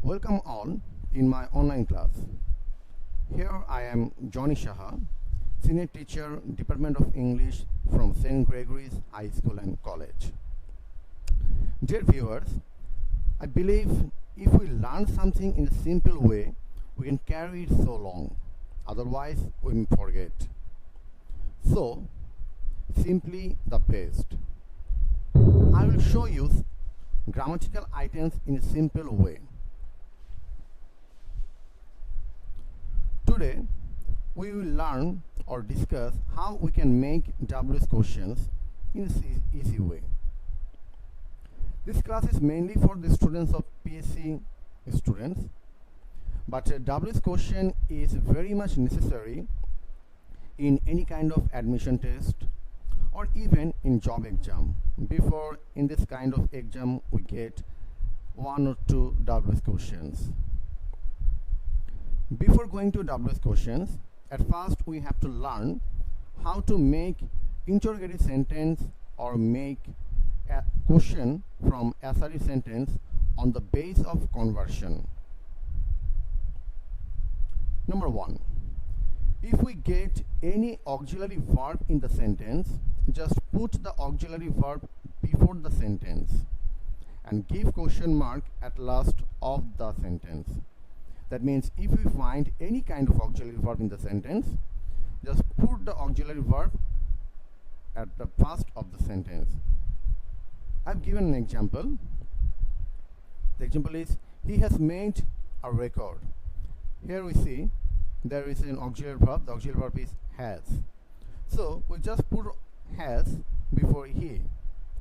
Welcome all in my online class. Here I am Johnny Shaha, Senior Teacher, Department of English from St. Gregory's High School and College. Dear viewers, I believe if we learn something in a simple way, we can carry it so long. Otherwise, we may forget. So, simply the best. I will show you grammatical items in a simple way. Today, we will learn or discuss how we can make WS questions in an easy way. This class is mainly for the students of PSC students, but a WS question is very much necessary in any kind of admission test or even in job exam. Before in this kind of exam we get one or two WS questions. Before going to WS questions, at first we have to learn how to make interrogative sentence or make a question from assertive sentence on the base of conversion. Number 1. If we get any auxiliary verb in the sentence, just put the auxiliary verb before the sentence and give question mark at last of the sentence. That means if we find any kind of auxiliary verb in the sentence, just put the auxiliary verb at the first of the sentence. I've given an example. The example is, he has made a record. Here we see there is an auxiliary verb. The auxiliary verb is has. So we just put has before he.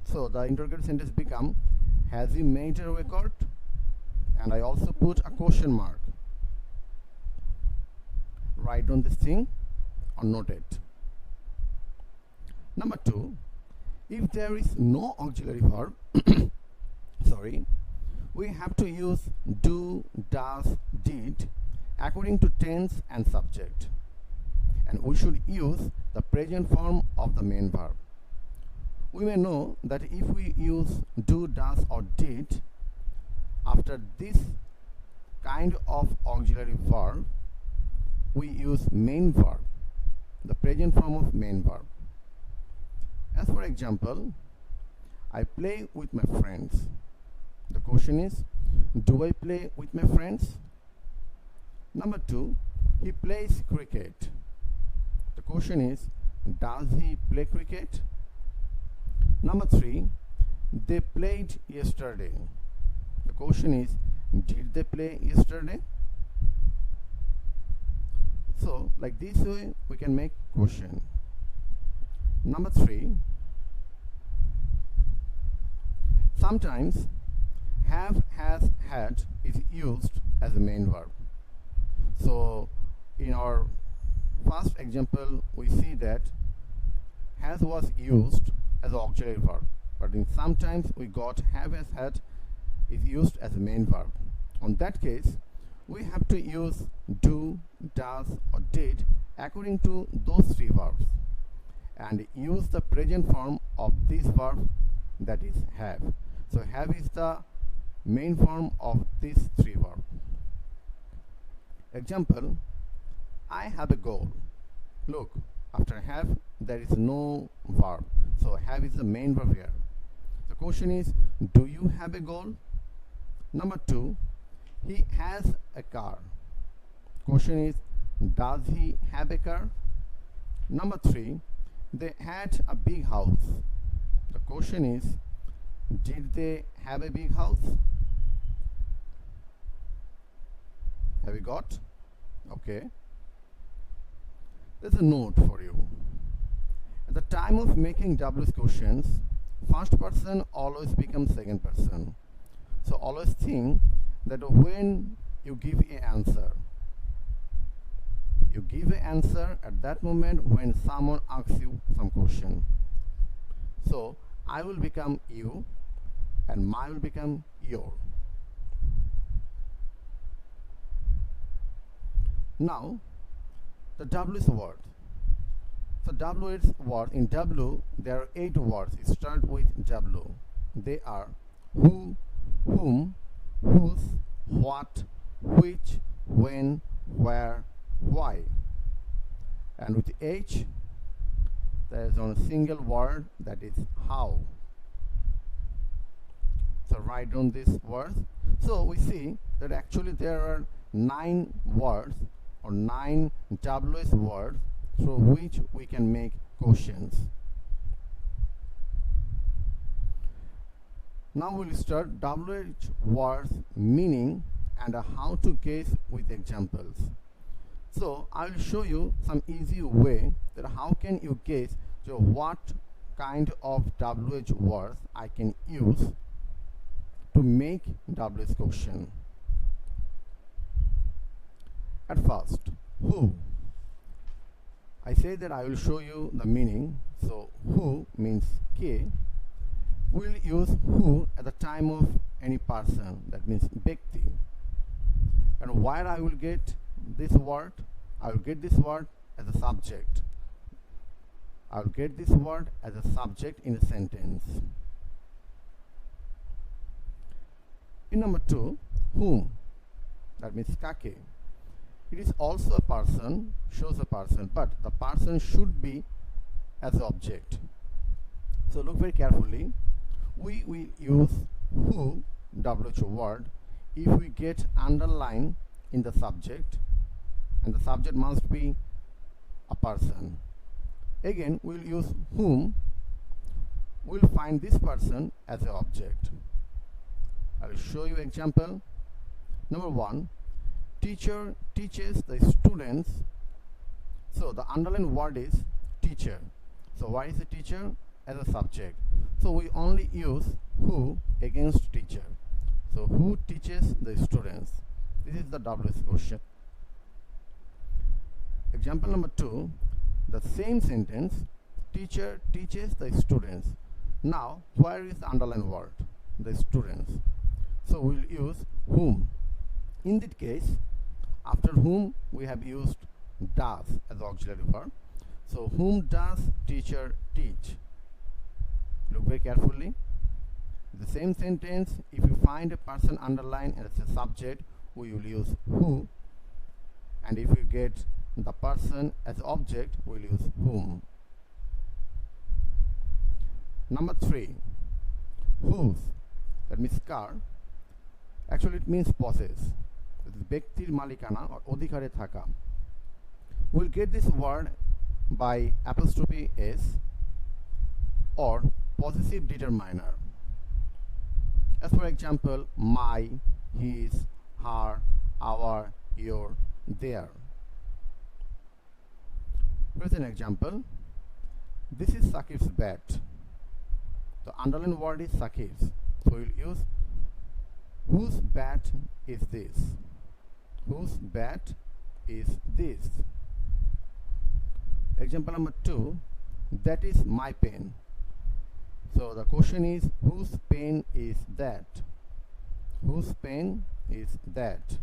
So the interrogative sentence become, has he made a record? And I also put a question mark. Write down this thing or note it. Number 2, if there is no auxiliary verb, we have to use do, does, did according to tense and subject. And we should use the present form of the main verb. We may know that if we use do, does or did after this kind of auxiliary verb, we use main verb, the present form of main verb. As for example, I play with my friends. The question is, do I play with my friends? Number 2, he plays cricket. The question is, does he play cricket? Number 3, they played yesterday. The question is, did they play yesterday? So, like this way, we can make question. Number 3, sometimes have, has, had is used as a main verb. So, in our first example, we see that has was used as an auxiliary verb, but in sometimes we got have, has, had is used as a main verb. On that case, we have to use do, does or did according to those three verbs and use the present form of this verb, that is have. So have is the main form of these three verbs. Example, I have a goal. Look, after have there is no verb, so have is the main verb here. The question is, do you have a goal? Number 2, he has a car. Question is, does he have a car? Number 3, they had a big house. The question is, did they have a big house? Have you got? Okay. There's a note for you. At the time of making WS questions, first person always becomes second person. So always think that when you give an answer, you give an answer at that moment when someone asks you some question. So I will become you and my will become your. Now the WS word. So WS word, in W there are 8 words. It start with W. They are who, whom, whose, what, which, when, where, why. And with H, there is only a single word, that is how. So write down these words. So we see that actually there are 9 words or 9 WH words through which we can make questions. Now we'll start WH words meaning and how to guess with examples. So I will show you some easy way that how can you guess what kind of WH words I can use to make WH question. At first, who. I say that I will show you the meaning. So who means K. We'll use who at the time of any person, that means Bekti. And where I will get this word? I will get this word as a subject. I will get this word as a subject in a sentence. In number 2, whom, that means Kake. It is also a person, shows a person, but the person should be as an object. So look very carefully. We will use who, WH word, if we get underline in the subject, and the subject must be a person. Again, we'll use whom. We'll find this person as an object. I will show you example. Number 1, teacher teaches the students. So the underlined word is teacher. So why is the teacher? As a subject. So we only use who against teacher. So who teaches the students? This is the WH question. Example number 2, the same sentence, teacher teaches the students. Now where is the underlined word? The students. So we'll use whom. In that case, after whom we have used does as the auxiliary verb. So whom does teacher teach? Look very carefully. The same sentence, if you find a person underlined as a subject, we will use who, and if you get the person as object, we will use whom. Number 3, whose, that means car. Actually it means possess. It is ব্যক্তির মালিকানা or অধিকারে থাকা. We'll get this word by apostrophe s or possessive determiner. As for example, my, his, her, our, your, their. Here's an example. This is Sakib's bat. The underlined word is Sakib's. So we'll use whose bat is this? Whose bat is this? Example number 2, that is my pen. So the question is, whose pen is that? Whose pen is that?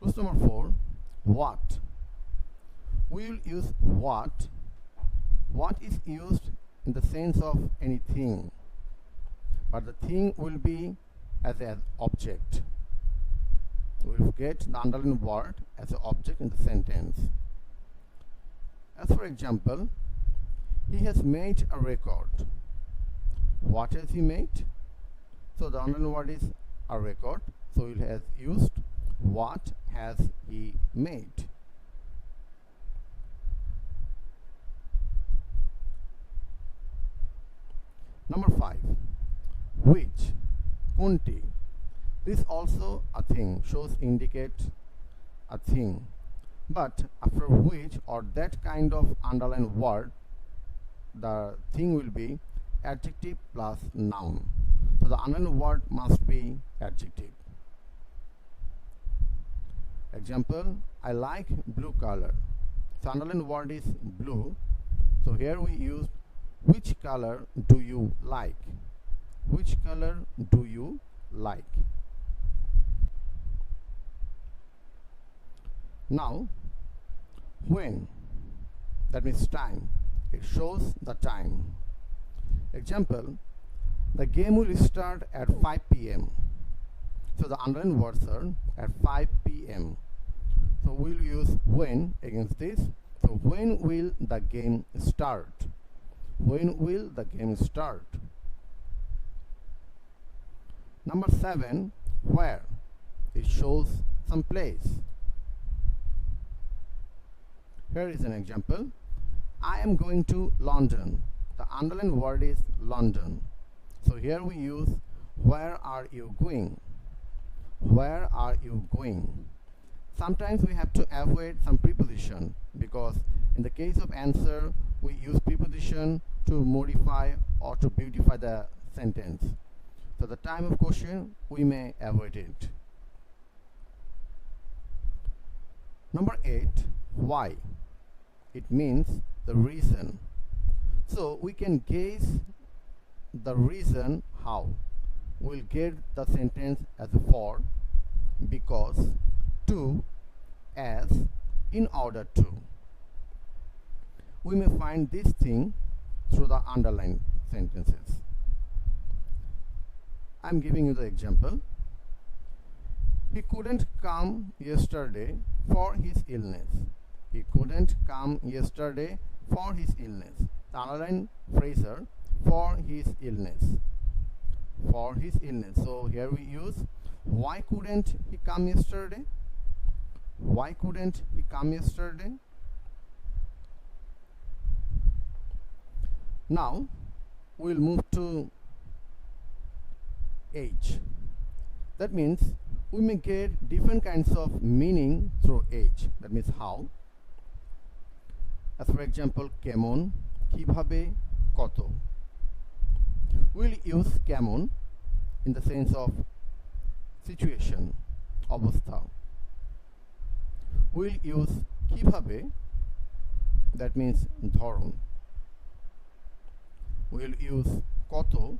Question number 4, what? We will use what. What is used in the sense of anything, but the thing will be as an object. We will get the underlined word as an object in the sentence. As for example, he has made a record. What has he made? So the underlined word is a record. So it has used what has he made. Number 5, which, kunti. This also a thing, shows indicate a thing, but after which or that kind of underlined word, the thing will be adjective plus noun. So the underlined word must be adjective. Example, I like blue color. So underlined word is blue. So here we use which color do you like? Which color do you like? Now, when, that means time. It shows the time. Example, The game will start at 5 p.m. So the underlined words are at 5 p.m. So we'll use when against this. So when will the game start? When will the game start? Number 7, where? It shows some place. Here is an example. I am going to London. The underlined word is London. So here we use where are you going? Where are you going? Sometimes we have to avoid some preposition because in the case of answer we use preposition to modify or to beautify the sentence. So the time of question we may avoid it. Number 8, why? It means the reason. So we can guess the reason how. We'll get the sentence as for, because, to, as, in order to. We may find this thing through the underlined sentences. I'm giving you the example. He couldn't come yesterday for his illness. He couldn't come yesterday for his illness. The underlined phrase are for his illness. For his illness. So here we use why couldn't he come yesterday? Why couldn't he come yesterday? Now we'll move to age. That means we may get different kinds of meaning through age. That means how. As for example, kemon, kibhabe, koto. We'll use kemon in the sense of situation, obostha. We'll use kibhabe, that means dharon. We'll use koto,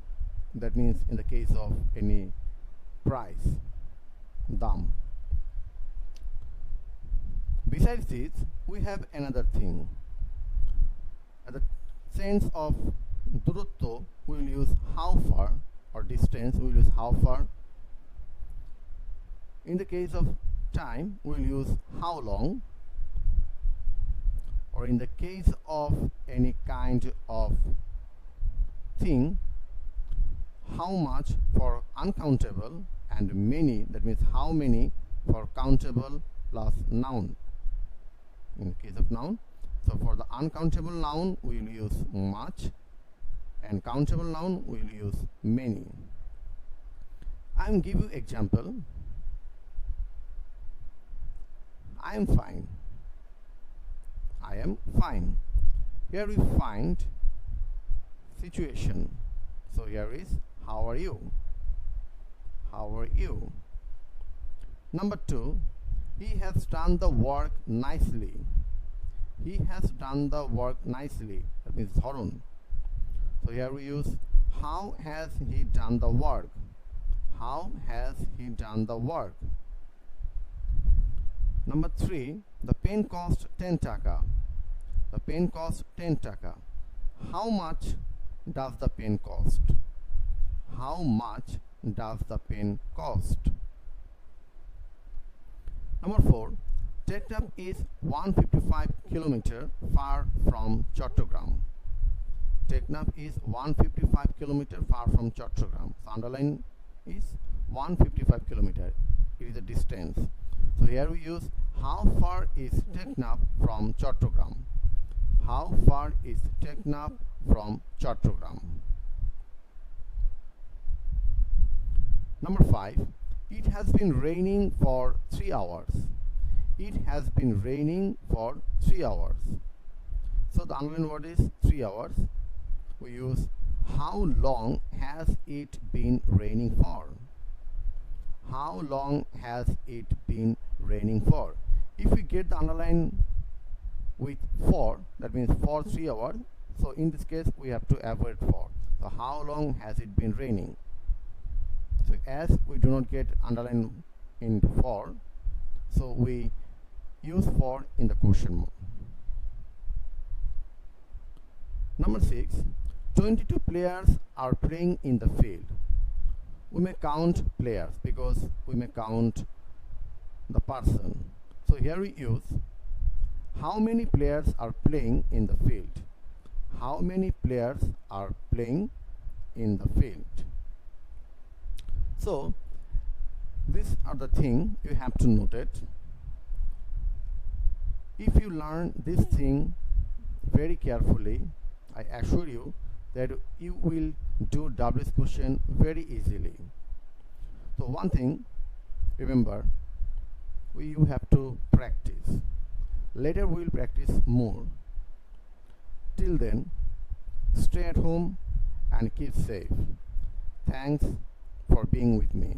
that means in the case of any price, dam. Besides this, we have another thing. At the sense of durotto, we will use how far, or distance, we will use how far. In the case of time, we will use how long. Or in the case of any kind of thing, how much for uncountable, and many, that means how many for countable plus noun. In the case of noun, so for the uncountable noun we will use much, and countable noun we will use many. I am give you example. I am fine. I am fine. Here we find situation. So here is how are you? How are you? Number 2, he has done the work nicely. He has done the work nicely. That means dharon. So here we use how has he done the work? How has he done the work? Number 3, the pen cost 10 taka. The pen cost 10 taka. How much does the pen cost? How much does the pen cost? Number 4, Teknaf is 155 km far from Chattogram. Teknaf is 155 km far from Chattogram. So underline is 155 km. It is a distance. So here we use how far is Teknaf from Chattogram. How far is Teknaf from Chattogram? Number 5, it has been raining for 3 hours. It has been raining for 3 hours. So the underlined word is 3 hours. We use how long has it been raining for? How long has it been raining for? If we get the underline with for, that means for 3 hours. So in this case we have to avoid for. So how long has it been raining? So as we do not get underline in for, so we use for in the question. Number 6, 22 players are playing in the field. We may count players because we may count the person. So here we use how many players are playing in the field. How many players are playing in the field. So these are the thing you have to note it. If you learn this thing very carefully, I assure you that you will do WH question very easily. So one thing, remember, you have to practice. Later we will practice more. Till then, stay at home and keep safe. Thanks for being with me.